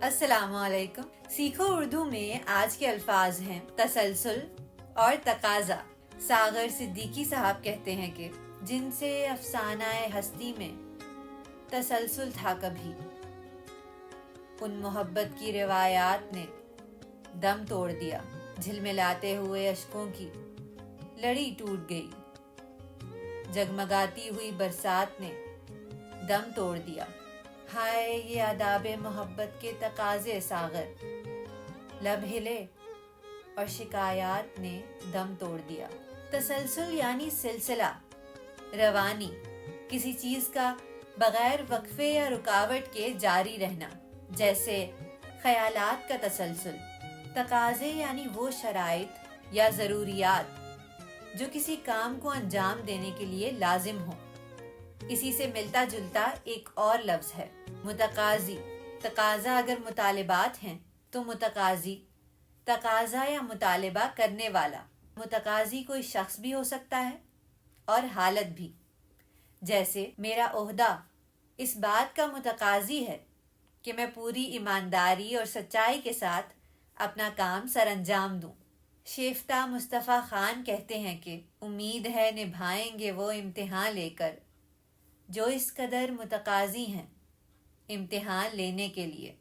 السلام علیکم. سیکھو اردو میں آج کے الفاظ ہیں تسلسل اور تقاضا. ساغر صدیقی صاحب کہتے ہیں کہ جن سے افسانہ ہستی میں تسلسل تھا کبھی، ان محبت کی روایات نے دم توڑ دیا. جھلملاتے ہوئے اشکوں کی لڑی ٹوٹ گئی، جگمگاتی ہوئی برسات نے دم توڑ دیا. ہائے یہ آداب محبت کے تقاضے ساغر، لب ہلے اور شکایات نے دم توڑ دیا. تسلسل یعنی سلسلہ، روانی، کسی چیز کا بغیر وقفے یا رکاوٹ کے جاری رہنا، جیسے خیالات کا تسلسل. تقاضے یعنی وہ شرائط یا ضروریات جو کسی کام کو انجام دینے کے لیے لازم ہوں. اسی سے ملتا جلتا ایک اور لفظ ہے متقاضی. تقاضا اگر مطالبات ہیں تو متقاضی تقاضا یا مطالبہ کرنے والا. متقاضی کوئی شخص بھی ہو سکتا ہے اور حالت بھی، جیسے میرا عہدہ اس بات کا متقاضی ہے کہ میں پوری ایمانداری اور سچائی کے ساتھ اپنا کام سر انجام دوں. شیفتہ مصطفیٰ خان کہتے ہیں کہ امید ہے نبھائیں گے وہ امتحان لے کر جو اس قدر متقاضی ہیں امتحان لینے کے لیے.